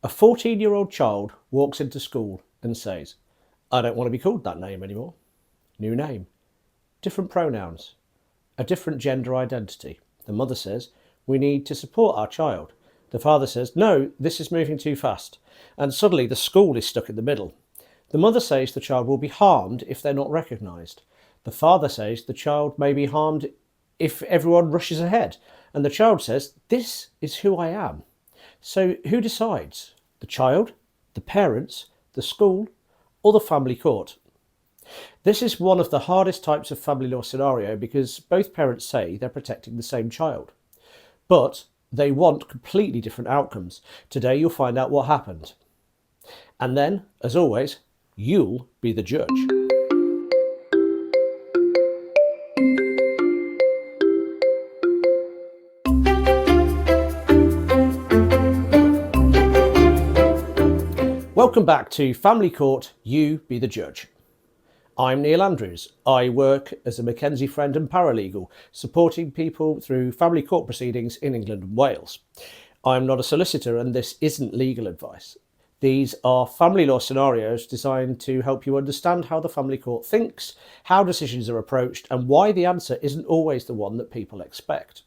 A 14-year-old child walks into school and says, I don't want to be called that name anymore. New name, different pronouns, a different gender identity. The mother says, we need to support our child. The father says, no, this is moving too fast. And suddenly the school is stuck in the middle. The mother says the child will be harmed if they're not recognised. The father says the child may be harmed if everyone rushes ahead. And the child says, this is who I am. So who decides? The child, the parents, the school, or the family court? This is one of the hardest types of family law scenario because both parents say they're protecting the same child, but they want completely different outcomes. Today you'll find out what happened. And then, as always, you'll be the judge. Welcome back to Family Court, You Be the Judge. I'm Neil Andrews. I work as a Mackenzie friend and paralegal, supporting people through family court proceedings in England and Wales. I'm not a solicitor and this isn't legal advice. These are family law scenarios designed to help you understand how the family court thinks, how decisions are approached, and why the answer isn't always the one that people expect.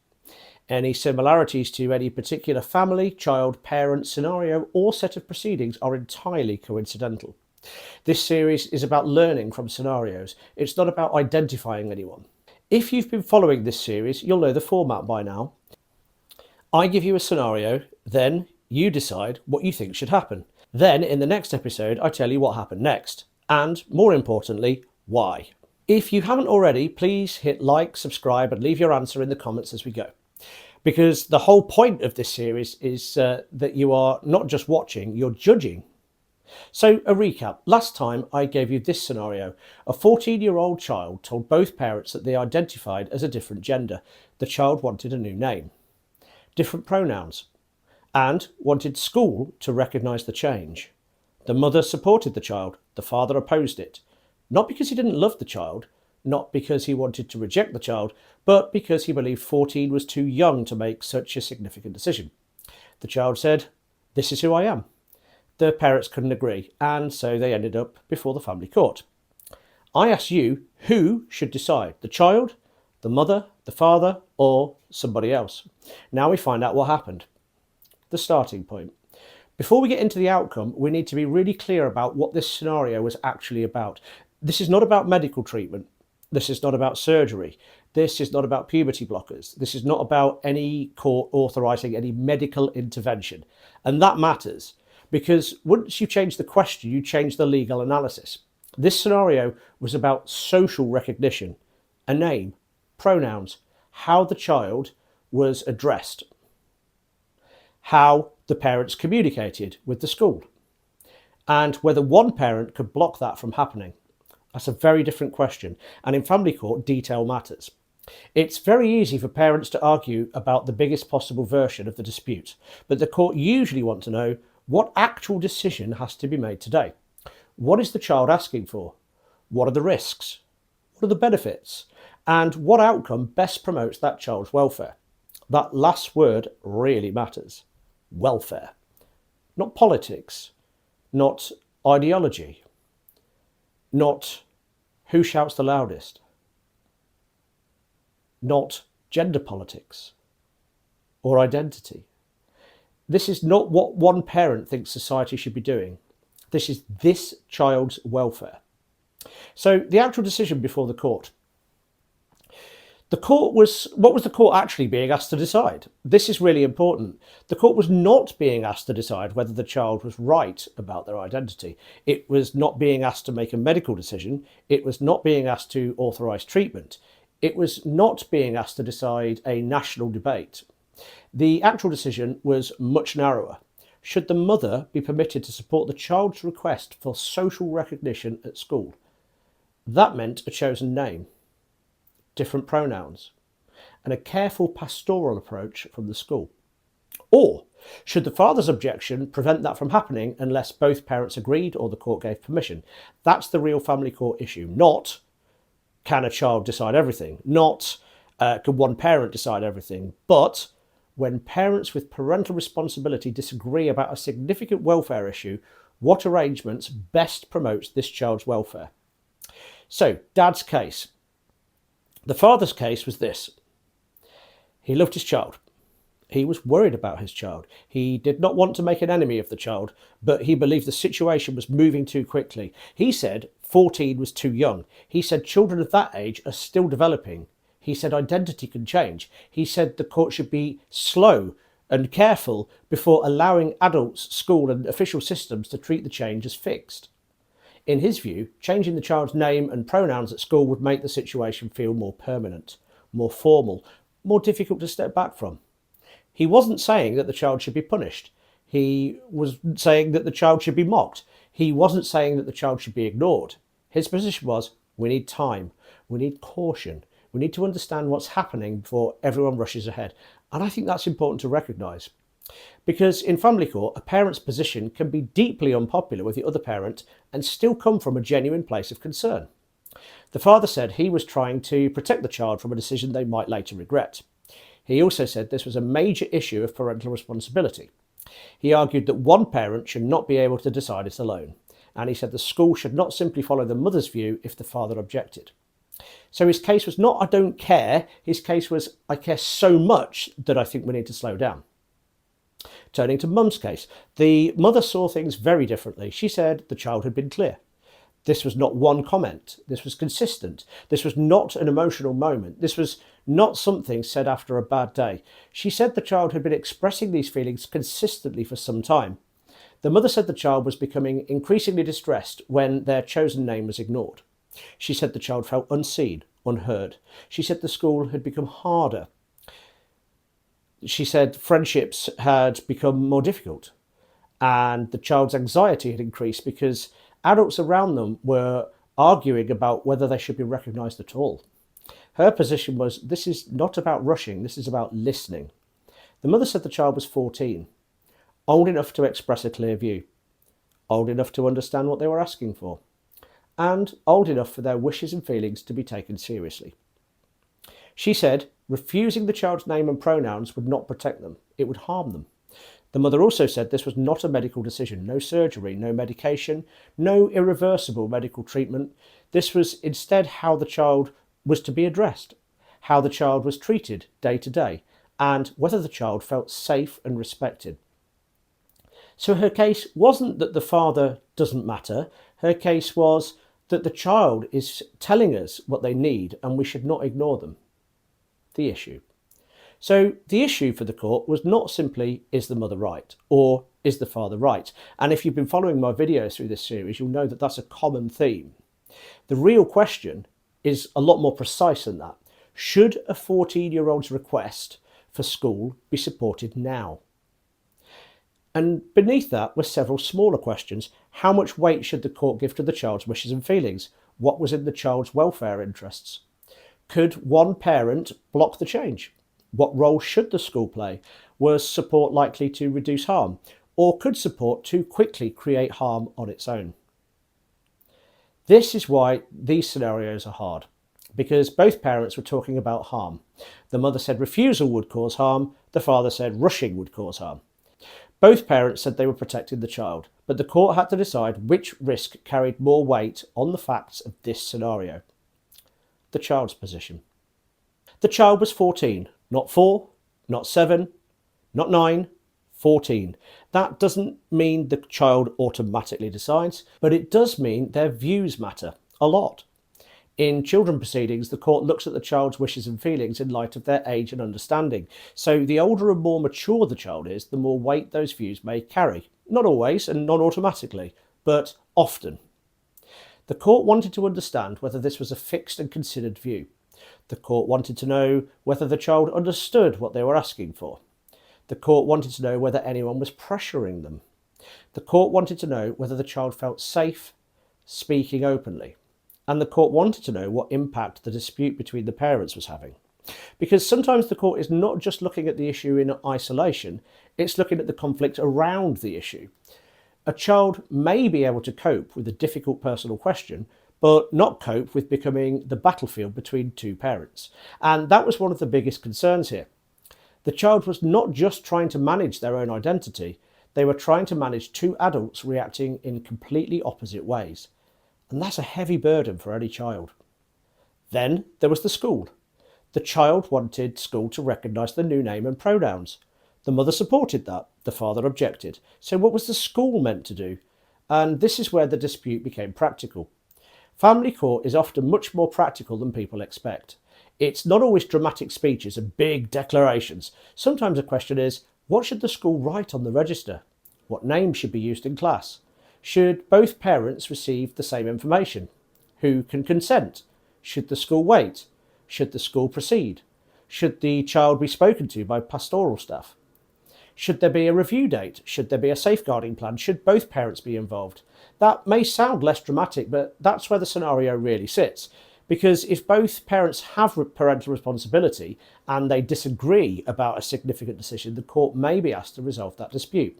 Any similarities to any particular family, child, parent, scenario, or set of proceedings are entirely coincidental. This series is about learning from scenarios. It's not about identifying anyone. If you've been following this series, you'll know the format by now. I give you a scenario, then you decide what you think should happen. Then in the next episode, I tell you what happened next, and more importantly, why. If you haven't already, please hit like, subscribe, and leave your answer in the comments as we go. Because the whole point of this series is that you are not just watching, you're judging. So a recap. Last time I gave you this scenario. A 14-year-old child told both parents that they identified as a different gender. The child wanted a new name, different pronouns, and wanted school to recognise the change. The mother supported the child. The father opposed it. Not because he didn't love the child, not because he wanted to reject the child, but because he believed 14 was too young to make such a significant decision. The child said, this is who I am. The parents couldn't agree, and so they ended up before the family court. I ask you, who should decide? The child, the mother, the father, or somebody else? Now we find out what happened. The starting point. Before we get into the outcome, we need to be really clear about what this scenario was actually about. This is not about medical treatment. This is not about surgery. This is not about puberty blockers. This is not about any court authorising any medical intervention. And that matters because once you change the question, you change the legal analysis. This scenario was about social recognition, a name, pronouns, how the child was addressed, how the parents communicated with the school, and whether one parent could block that from happening. That's a very different question, and in family court, detail matters. It's very easy for parents to argue about the biggest possible version of the dispute, but the court usually want to know what actual decision has to be made today. What is the child asking for? What are the risks? What are the benefits? And what outcome best promotes that child's welfare? That last word really matters. Welfare. Not politics, not ideology, not who shouts the loudest, not gender politics or identity. This is not what one parent thinks society should be doing. This is this child's welfare. So the actual decision before the court. What was the court actually being asked to decide? This is really important. The court was not being asked to decide whether the child was right about their identity. It was not being asked to make a medical decision. It was not being asked to authorise treatment. It was not being asked to decide a national debate. The actual decision was much narrower. Should the mother be permitted to support the child's request for social recognition at school? That meant a chosen name, different pronouns, and a careful pastoral approach from the school. Or should the father's objection prevent that from happening unless both parents agreed or the court gave permission? That's the real family court issue, not can a child decide everything, not can one parent decide everything, but when parents with parental responsibility disagree about a significant welfare issue, what arrangements best promotes this child's welfare? So, Dad's case. The father's case was this. He loved his child. He was worried about his child. He did not want to make an enemy of the child, but he believed the situation was moving too quickly. He said 14 was too young. He said children of that age are still developing. He said identity can change. He said the court should be slow and careful before allowing adults, school and official systems to treat the change as fixed. In his view, changing the child's name and pronouns at school would make the situation feel more permanent, more formal, more difficult to step back from. He wasn't saying that the child should be punished. He was saying that the child should be mocked. He wasn't saying that the child should be ignored. His position was, we need time, we need caution, we need to understand what's happening before everyone rushes ahead. And I think that's important to recognise. Because in family court, a parent's position can be deeply unpopular with the other parent and still come from a genuine place of concern. The father said he was trying to protect the child from a decision they might later regret. He also said this was a major issue of parental responsibility. He argued that one parent should not be able to decide it alone, and he said the school should not simply follow the mother's view if the father objected. So his case was not I don't care, his case was I care so much that I think we need to slow down. Turning to Mum's case, the mother saw things very differently. She said the child had been clear. This was not one comment. This was consistent. This was not an emotional moment. This was not something said after a bad day. She said the child had been expressing these feelings consistently for some time. The mother said the child was becoming increasingly distressed when their chosen name was ignored. She said the child felt unseen, unheard. She said the school had become harder. She said friendships had become more difficult, and the child's anxiety had increased because adults around them were arguing about whether they should be recognised at all. Her position was, this is not about rushing, this is about listening. The mother said the child was 14, old enough to express a clear view, old enough to understand what they were asking for, and old enough for their wishes and feelings to be taken seriously. She said refusing the child's name and pronouns would not protect them, it would harm them. The mother also said this was not a medical decision, no surgery, no medication, no irreversible medical treatment. This was instead how the child was to be addressed, how the child was treated day to day, and whether the child felt safe and respected. So her case wasn't that the father doesn't matter, her case was that the child is telling us what they need and we should not ignore them. The issue. So the issue for the court was not simply, is the mother right? Or is the father right? And if you've been following my videos through this series, you'll know that that's a common theme. The real question is a lot more precise than that. Should a 14-year-old's request for school be supported now? And beneath that were several smaller questions. How much weight should the court give to the child's wishes and feelings? What was in the child's welfare interests? Could one parent block the change? What role should the school play? Was support likely to reduce harm? Or could support too quickly create harm on its own? This is why these scenarios are hard, because both parents were talking about harm. The mother said refusal would cause harm, the father said rushing would cause harm. Both parents said they were protecting the child, but the court had to decide which risk carried more weight on the facts of this scenario. The child's position. The child was 14, not 4, not 7, not 9, 14. That doesn't mean the child automatically decides, but it does mean their views matter a lot. In children proceedings, the court looks at the child's wishes and feelings in light of their age and understanding. So the older and more mature the child is, the more weight those views may carry. Not always and not automatically, but often. The court wanted to understand whether this was a fixed and considered view. The court wanted to know whether the child understood what they were asking for. The court wanted to know whether anyone was pressuring them. The court wanted to know whether the child felt safe speaking openly. And the court wanted to know what impact the dispute between the parents was having. Because sometimes the court is not just looking at the issue in isolation, it's looking at the conflict around the issue. A child may be able to cope with a difficult personal question, but not cope with becoming the battlefield between two parents. And that was one of the biggest concerns here. The child was not just trying to manage their own identity, they were trying to manage two adults reacting in completely opposite ways. And that's a heavy burden for any child. Then there was the school. The child wanted school to recognise the new name and pronouns. The mother supported that, the father objected. So what was the school meant to do? And this is where the dispute became practical. Family court is often much more practical than people expect. It's not always dramatic speeches and big declarations. Sometimes the question is, what should the school write on the register? What name should be used in class? Should both parents receive the same information? Who can consent? Should the school wait? Should the school proceed? Should the child be spoken to by pastoral staff? Should there be a review date? Should there be a safeguarding plan? Should both parents be involved? That may sound less dramatic, but that's where the scenario really sits. Because if both parents have parental responsibility and they disagree about a significant decision, the court may be asked to resolve that dispute.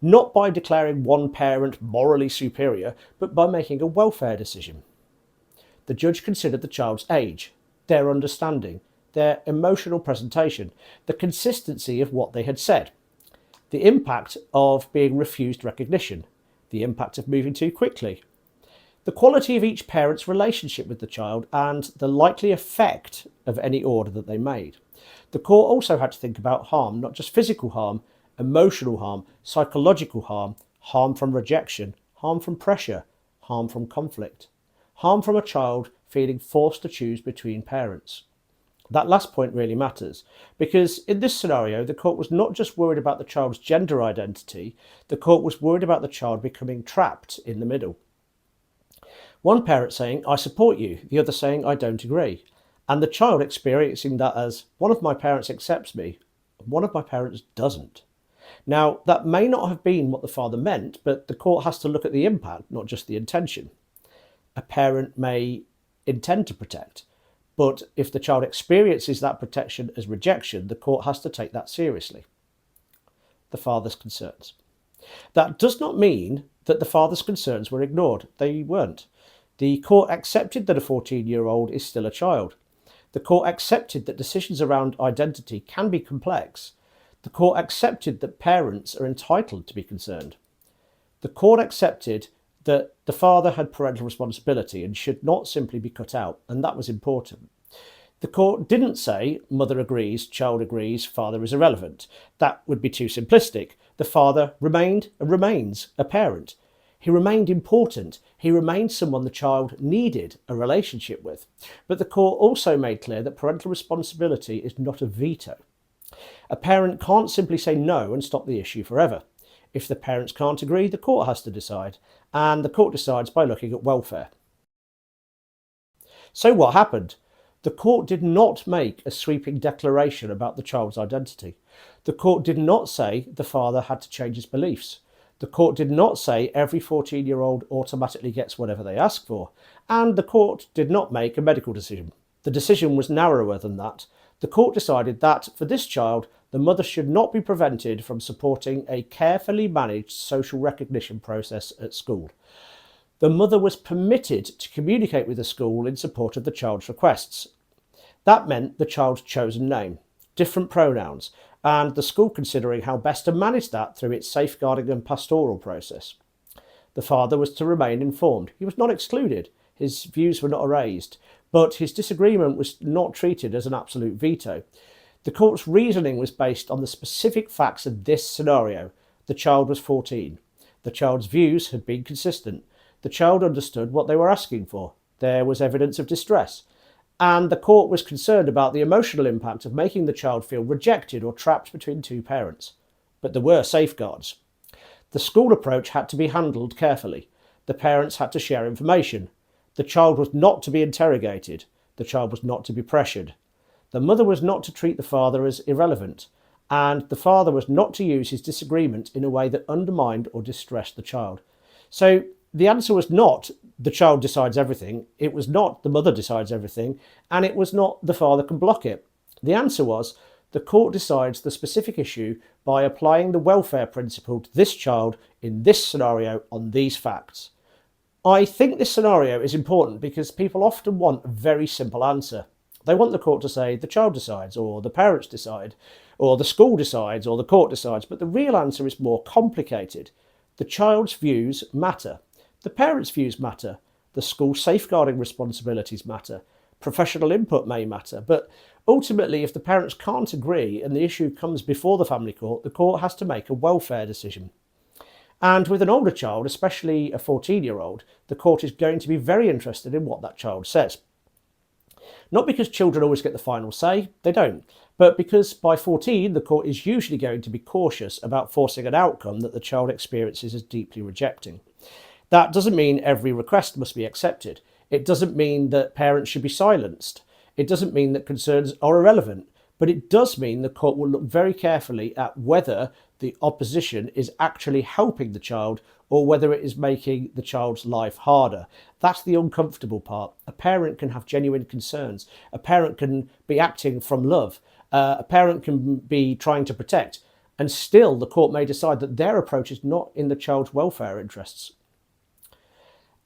Not by declaring one parent morally superior, but by making a welfare decision. The judge considered the child's age, their understanding, their emotional presentation, the consistency of what they had said, the impact of being refused recognition, the impact of moving too quickly, the quality of each parent's relationship with the child, and the likely effect of any order that they made. The court also had to think about harm, not just physical harm, emotional harm, psychological harm, harm from rejection, harm from pressure, harm from conflict, harm from a child feeling forced to choose between parents. That last point really matters, because in this scenario, the court was not just worried about the child's gender identity, the court was worried about the child becoming trapped in the middle. One parent saying, "I support you," the other saying, "I don't agree," and the child experiencing that as, one of my parents accepts me, one of my parents doesn't. Now, that may not have been what the father meant, but the court has to look at the impact, not just the intention. A parent may intend to protect, but if the child experiences that protection as rejection, the court has to take that seriously. The father's concerns. That does not mean that the father's concerns were ignored. They weren't. The court accepted that a 14-year-old is still a child. The court accepted that decisions around identity can be complex. The court accepted that parents are entitled to be concerned. The court accepted that the father had parental responsibility and should not simply be cut out, and that was important. The court didn't say, mother agrees, child agrees, father is irrelevant. That would be too simplistic. The father remained and remains a parent. He remained important. He remained someone the child needed a relationship with. But the court also made clear that parental responsibility is not a veto. A parent can't simply say no and stop the issue forever. If the parents can't agree, the court has to decide, and the court decides by looking at welfare. So what happened? The court did not make a sweeping declaration about the child's identity. The court did not say the father had to change his beliefs. The court did not say every 14-year-old automatically gets whatever they ask for. And the court did not make a medical decision. The decision was narrower than that. The court decided that, for this child, the mother should not be prevented from supporting a carefully managed social recognition process at school. The mother was permitted to communicate with the school in support of the child's requests. That meant the child's chosen name, different pronouns, and the school considering how best to manage that through its safeguarding and pastoral process. The father was to remain informed. He was not excluded. His views were not erased, but his disagreement was not treated as an absolute veto. The court's reasoning was based on the specific facts of this scenario. The child was 14. The child's views had been consistent. The child understood what they were asking for. There was evidence of distress. And the court was concerned about the emotional impact of making the child feel rejected or trapped between two parents. But there were safeguards. The school approach had to be handled carefully. The parents had to share information. The child was not to be interrogated. The child was not to be pressured. The mother was not to treat the father as irrelevant. And the father was not to use his disagreement in a way that undermined or distressed the child. So the answer was not the child decides everything, it was not the mother decides everything, and it was not the father can block it. The answer was the court decides the specific issue by applying the welfare principle to this child in this scenario on these facts. I think this scenario is important because people often want a very simple answer. They want the court to say the child decides or the parents decide, or the school decides, or the court decides, but the real answer is more complicated. The child's views matter. The parents' views matter. The school's safeguarding responsibilities matter. Professional input may matter, but ultimately, if the parents can't agree and the issue comes before the court has to make a welfare decision. And with an older child, especially a 14-year-old, the court is going to be very interested in what that child says. Not because children always get the final say, they don't, but because by 14, the court is usually going to be cautious about forcing an outcome that the child experiences as deeply rejecting. That doesn't mean every request must be accepted. It doesn't mean that parents should be silenced. It doesn't mean that concerns are irrelevant, but it does mean the court will look very carefully at whether the opposition is actually helping the child or whether it is making the child's life harder. That's the uncomfortable part. A parent can have genuine concerns. A parent can be acting from love. A parent can be trying to protect. And still, the court may decide that their approach is not in the child's welfare interests.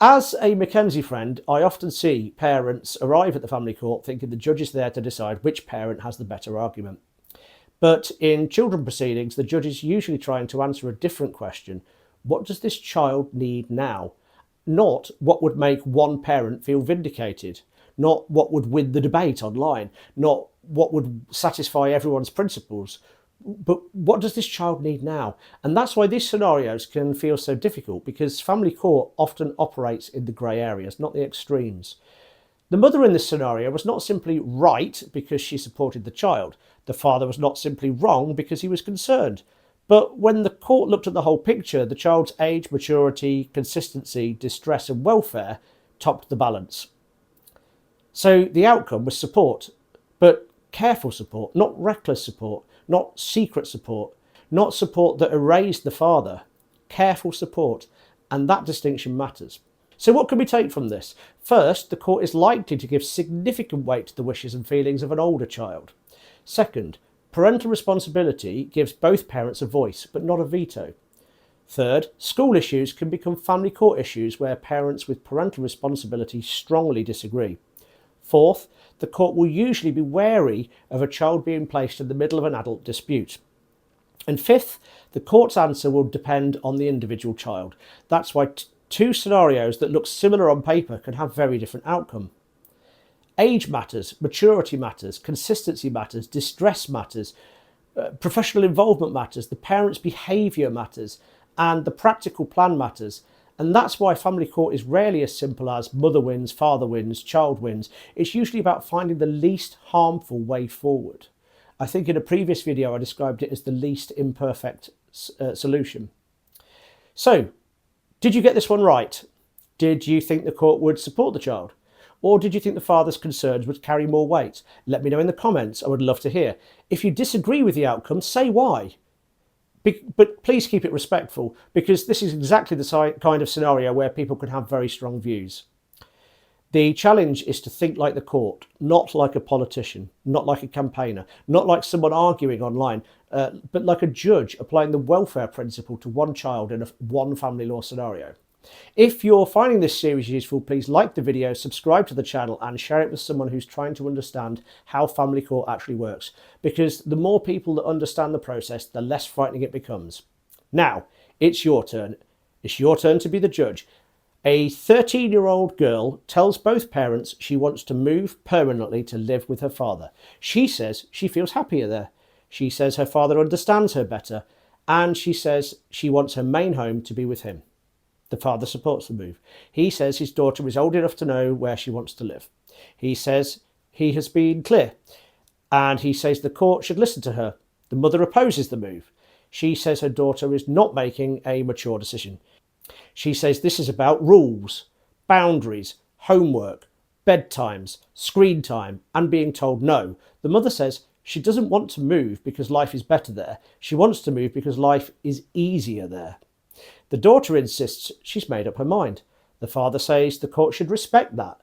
As a Mackenzie friend, I often see parents arrive at the family court thinking the judge is there to decide which parent has the better argument. But in children proceedings, the judge is usually trying to answer a different question. What does this child need now? Not what would make one parent feel vindicated. Not what would win the debate online. Not what would satisfy everyone's principles. But what does this child need now? And that's why these scenarios can feel so difficult, because family court often operates in the grey areas, not the extremes. The mother in this scenario was not simply right because she supported the child. The father was not simply wrong because he was concerned. But when the court looked at the whole picture, the child's age, maturity, consistency, distress and welfare topped the balance. So the outcome was support, but careful support, not reckless support, not secret support, not support that erased the father. Careful support, and that distinction matters. So what can we take from this? First, the court is likely to give significant weight to the wishes and feelings of an older child. Second, parental responsibility gives both parents a voice, but not a veto. Third, school issues can become family court issues where parents with parental responsibility strongly disagree. Fourth, the court will usually be wary of a child being placed in the middle of an adult dispute. And fifth, the court's answer will depend on the individual child. That's why two scenarios that look similar on paper can have very different outcome. Age matters, maturity matters, consistency matters, distress matters, professional involvement matters, the parent's behaviour matters, and the practical plan matters. And that's why family court is rarely as simple as mother wins, father wins, child wins. It's usually about finding the least harmful way forward. I think in a previous video I described it as the least imperfect solution. So, did you get this one right? Did you think the court would support the child? Or did you think the father's concerns would carry more weight? Let me know in the comments. I would love to hear. If you disagree with the outcome, say why. But please keep it respectful, because this is exactly the kind of scenario where people can have very strong views. The challenge is to think like the court, not like a politician, not like a campaigner, not like someone arguing online, but like a judge applying the welfare principle to one child in one family law scenario. If you're finding this series useful, please like the video, subscribe to the channel and share it with someone who's trying to understand how family court actually works, because the more people that understand the process, the less frightening it becomes. Now, it's your turn. It's your turn to be the judge. A 13-year-old girl tells both parents she wants to move permanently to live with her father. She says she feels happier there. She says her father understands her better, and she says she wants her main home to be with him. The father supports the move. He says his daughter is old enough to know where she wants to live. He says he has been clear, and he says the court should listen to her. The mother opposes the move. She says her daughter is not making a mature decision. She says this is about rules, boundaries, homework, bedtimes, screen time, and being told no. The mother says she doesn't want to move because life is better there. She wants to move because life is easier there. The daughter insists she's made up her mind. The father says the court should respect that.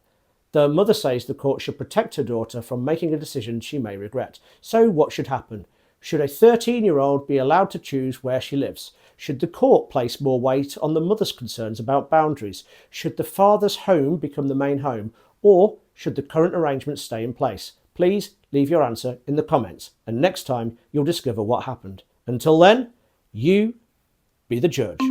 The mother says the court should protect her daughter from making a decision she may regret. So what should happen? Should a 13-year-old be allowed to choose where she lives? Should the court place more weight on the mother's concerns about boundaries? Should the father's home become the main home? Or should the current arrangement stay in place? Please leave your answer in the comments, and next time you'll discover what happened. Until then, you be the judge.